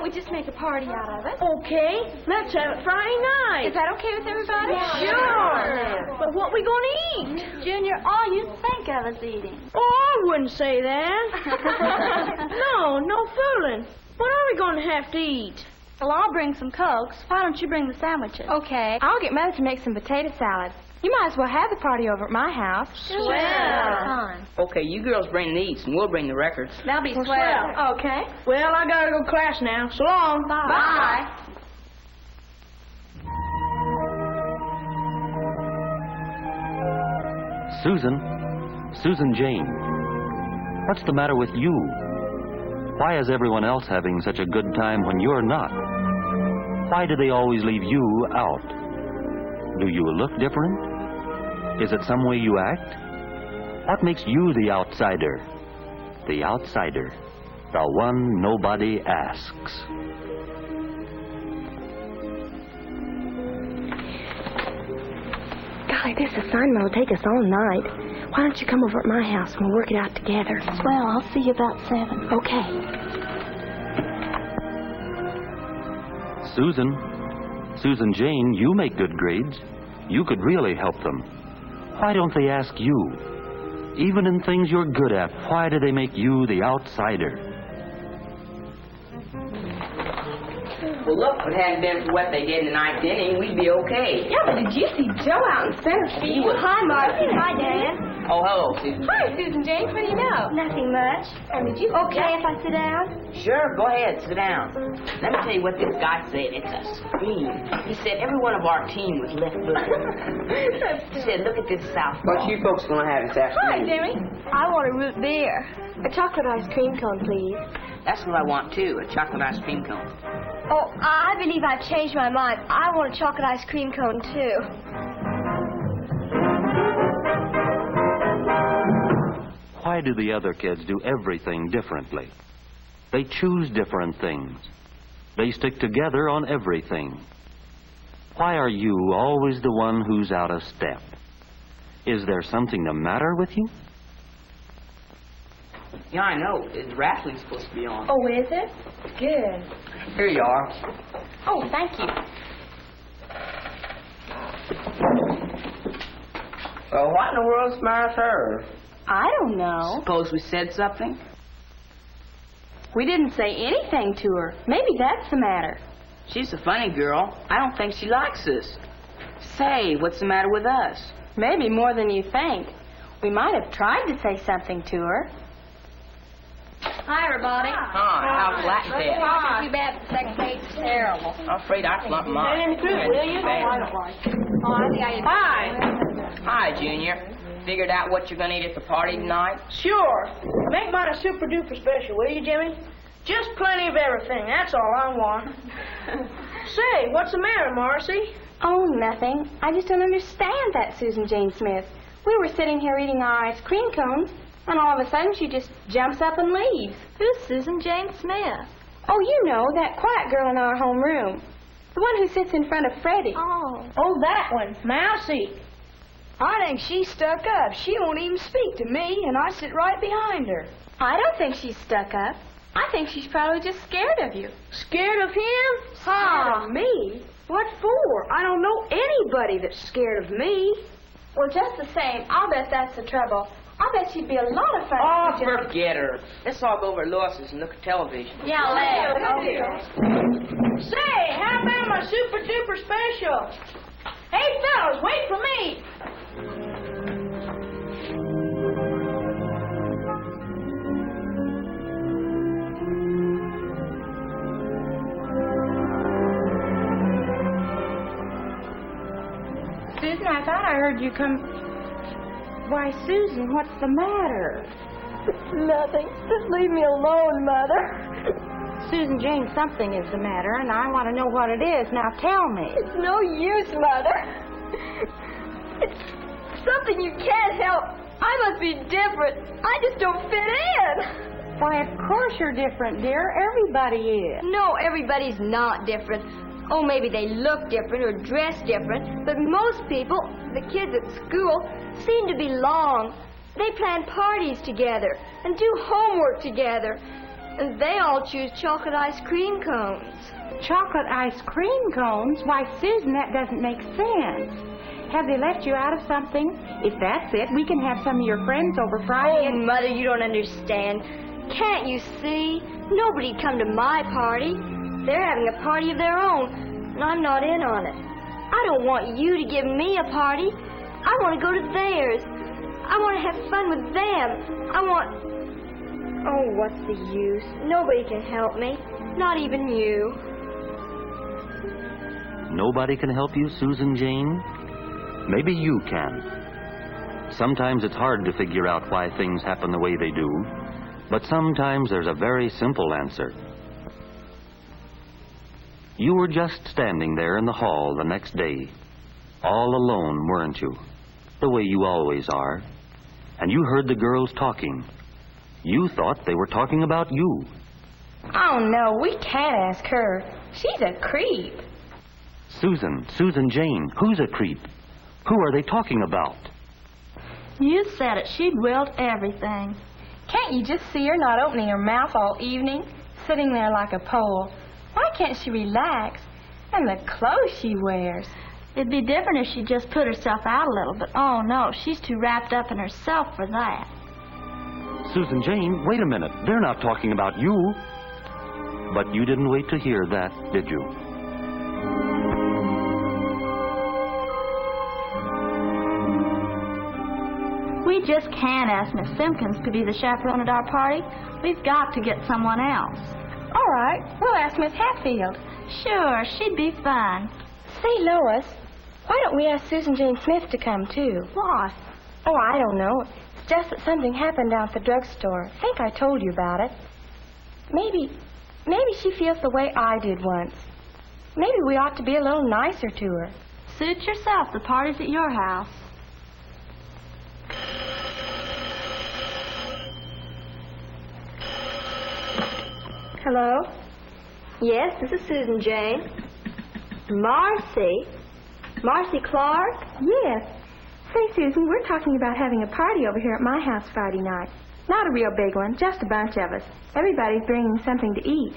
we just make a party out of it? Okay, let's have it Friday night. Is that okay with everybody? Sure. But what we gonna eat? Junior, all you think of is eating. Oh, I wouldn't say that. No fooling. What are we gonna have to eat? Well, I'll bring some Cokes. Why don't you bring the sandwiches? Okay. I'll get Mother to make some potato salad. You might as well have the party over at my house. Swell. Fine. Okay, you girls bring the eats, and we'll bring the records. That'll be swell. Okay. Well, I gotta go to class now. So long. Bye. Susan Jane, what's the matter with you? Why is everyone else having such a good time when you're not? Why do they always leave you out? Do you look different? Is it some way you act? What makes you the outsider? The outsider, the one nobody asks. Golly, this assignment will take us all night. Why don't you come over at my house and we'll work it out together? Well, I'll see you about 7. Okay. Susan Jane, you make good grades. You could really help them. Why don't they ask you? Even in things you're good at, why do they make you the outsider? Well, look, if it hadn't been for what they did in the ninth inning, we'd be okay. Yeah, but did you see Joe out in center field? Hi, Marcy. Hi, Dan. Oh, hello, Susan. Hi, Susan Jane. What do you know? Nothing much. Did you? Okay if I sit down? Sure, go ahead, sit down. Let me tell you what this guy said. It's a scream. He said every one of our team was left-footed. He said, look at this southpaw. What you folks gonna have this Hi, afternoon? Jimmy. I want a root beer. A chocolate ice cream cone, please. That's what I want, too, a chocolate ice cream cone. Oh, I believe I've changed my mind. I want a chocolate ice cream cone, too. Why do the other kids do everything differently? They choose different things. They stick together on everything. Why are you always the one who's out of step? Is there something the matter with you? Yeah, I know. Wrestling's supposed to be on. Oh, is it? Good. Here you are. Oh, thank you. Well, what in the world's the matter with her? I don't know. Suppose we said something? We didn't say anything to her. Maybe that's the matter. She's a funny girl. I don't think she likes us. Say, what's the matter with us? Maybe more than you think. We might have tried to say something to her. Hi, everybody. Hi, how's Latin Day? Hi. Too bad the second page is terrible. I'm afraid I flunked mine. Will you? Oh, I don't like it. Oh, I think I did. Hi. Hi, Junior. Figured out what you're going to eat at the party tonight? Sure. Make mine a super duper special, will you, Jimmy? Just plenty of everything. That's all I want. Say, what's the matter, Marcy? Oh, nothing. I just don't understand that Susan Jane Smith. We were sitting here eating our ice cream cones, and all of a sudden she just jumps up and leaves. Who's Susan Jane Smith? Oh, you know, that quiet girl in our homeroom. The one who sits in front of Freddie. Oh. Oh, that one. Mousy. I think she's stuck up. She won't even speak to me, and I sit right behind her. I don't think she's stuck up. I think she's probably just scared of you. Scared of him? Scared of me? What for? I don't know anybody that's scared of me. Well, just the same, I'll bet that's the trouble. I bet she'd be a lot of fun. Oh, forget her. Let's all go over to Lewis's and look at television. Yeah, let's. Say, how about my super duper special? Hey, fellas, wait for me. Susan, I thought I heard you come... Why, Susan, what's the matter? Nothing. Just leave me alone, Mother. Susan Jane, something is the matter, and I want to know what it is. Now, tell me. It's no use, Mother. It's something you can't help. I must be different. I just don't fit in. Why, of course you're different, dear. Everybody is. No, everybody's not different. Oh, maybe they look different or dress different, but most people, the kids at school, seem to belong. They plan parties together and do homework together. And they all choose chocolate ice cream cones. Chocolate ice cream cones? Why, Susan, that doesn't make sense. Have they left you out of something? If that's it, we can have some of your friends over Friday. Oh, Mother, you don't understand. Can't you see? Nobody'd come to my party. They're having a party of their own, and I'm not in on it. I don't want you to give me a party. I want to go to theirs. I want to have fun with them. I want... Oh, what's the use? Nobody can help me. Not even you. Nobody can help you, Susan Jane? Maybe you can. Sometimes it's hard to figure out why things happen the way they do, but sometimes there's a very simple answer. You were just standing there in the hall the next day, all alone, weren't you? The way you always are. And you heard the girls talking. You thought they were talking about you. Oh, no, we can't ask her. She's a creep. Susan Jane, who's a creep? Who are they talking about? You said it. She'd willed everything. Can't you just see her not opening her mouth all evening, sitting there like a pole? Why can't she relax? And the clothes she wears. It'd be different if she just put herself out a little, but oh no, she's too wrapped up in herself for that. Susan Jane, wait a minute. They're not talking about you. But you didn't wait to hear that, did you? We just can't ask Miss Simpkins to be the chaperone at our party. We've got to get someone else. All right, we'll ask Miss Hatfield. Sure, she'd be fun. Say, Lois, why don't we ask Susan Jane Smith to come, too? Why? Oh, I don't know. It's just that something happened down at the drugstore. I think I told you about it. Maybe she feels the way I did once. Maybe we ought to be a little nicer to her. Suit yourself. The party's at your house. Hello? Yes, this is Susan Jane. Marcy? Marcy Clark? Yes. Say, Susan, we're talking about having a party over here at my house Friday night. Not a real big one, just a bunch of us. Everybody's bringing something to eat.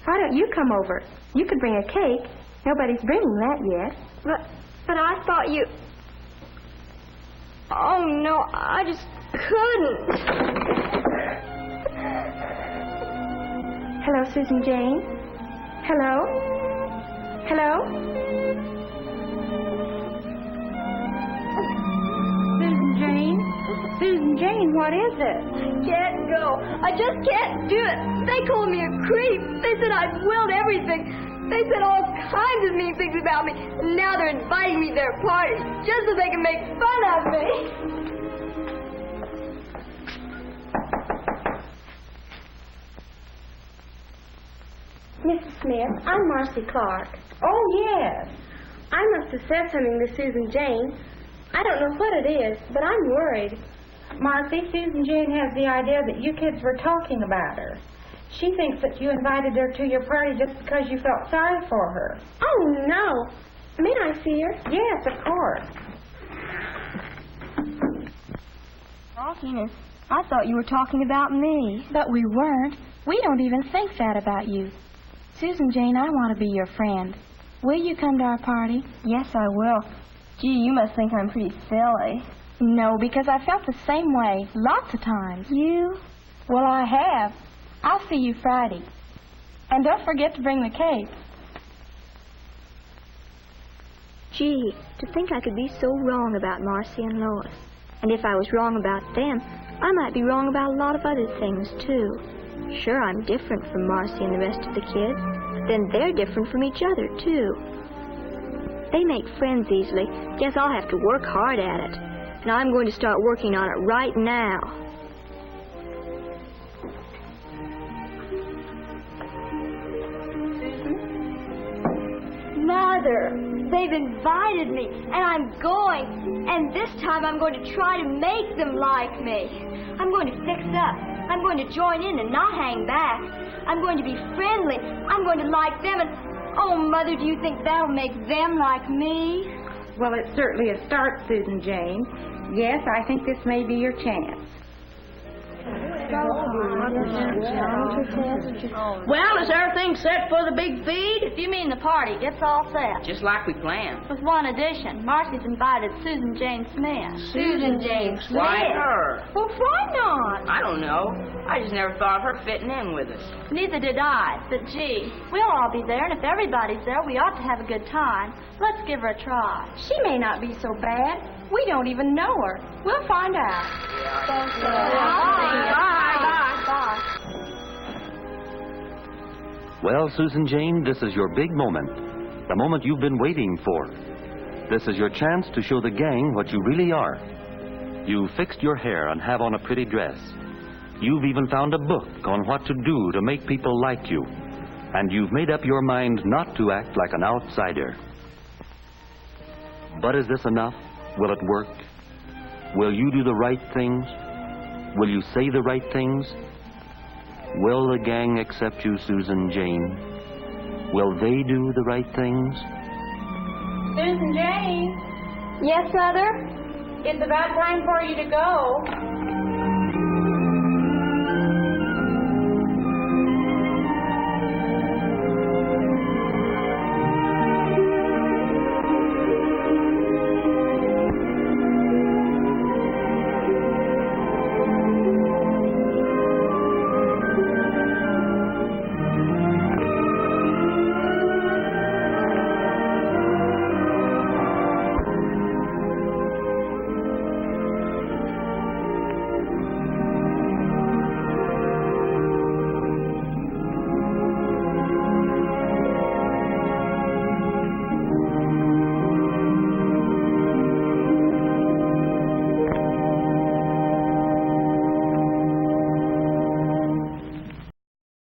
Why don't you come over? You could bring a cake. Nobody's bringing that yet. But I thought you... Oh, no, I just couldn't. Hello, Susan Jane? Hello? Hello? Susan Jane? Susan Jane, what is it? Can't go. I just can't do it. They called me a creep. They said I'd willed everything. They said all kinds of mean things about me. And now they're inviting me to their party just so they can make fun of me. Mrs. Smith, I'm Marcy Clark. Oh, yes. I must have said something to Susan Jane. I don't know what it is, but I'm worried. Marcy, Susan Jane has the idea that you kids were talking about her. She thinks that you invited her to your party just because you felt sorry for her. Oh, no. May I see her? Yes, of course. Talking? I thought you were talking about me. But we weren't. We don't even think that about you. Susan Jane, I want to be your friend. Will you come to our party? Yes, I will. Gee, you must think I'm pretty silly. No, because I felt the same way lots of times. You? Well, I have. I'll see you Friday. And don't forget to bring the cake. Gee, to think I could be so wrong about Marcy and Lois. And if I was wrong about them, I might be wrong about a lot of other things, too. Sure, I'm different from Marcy and the rest of the kids, but then they're different from each other, too. They make friends easily. Guess I'll have to work hard at it. And I'm going to start working on it right now. Mother, they've invited me, and I'm going. And this time I'm going to try to make them like me. I'm going to fix up. I'm going to join in and not hang back. I'm going to be friendly. I'm going to like them, and oh, Mother, do you think that'll make them like me? Well, it's certainly a start, Susan Jane. Yes, I think this may be your chance. Well, is everything set for the big feed? If you mean the party, it's all set. Just like we planned. With one addition. Marcy's invited Susan Jane Smith. Susan James Smith. Why her? Well, why not? I don't know. I just never thought of her fitting in with us. Neither did I. But, gee, we'll all be there, and if everybody's there, we ought to have a good time. Let's give her a try. She may not be so bad. We don't even know her. We'll find out. Bye. Well, Susan Jane, this is your big moment. The moment you've been waiting for. This is your chance to show the gang what you really are. You've fixed your hair and have on a pretty dress. You've even found a book on what to do to make people like you. And you've made up your mind not to act like an outsider. But is this enough? Will it work? Will you do the right things? Will you say the right things? Will the gang accept you, Susan Jane? Will they do the right things? Susan Jane, Yes, Mother? it's about time for you to go.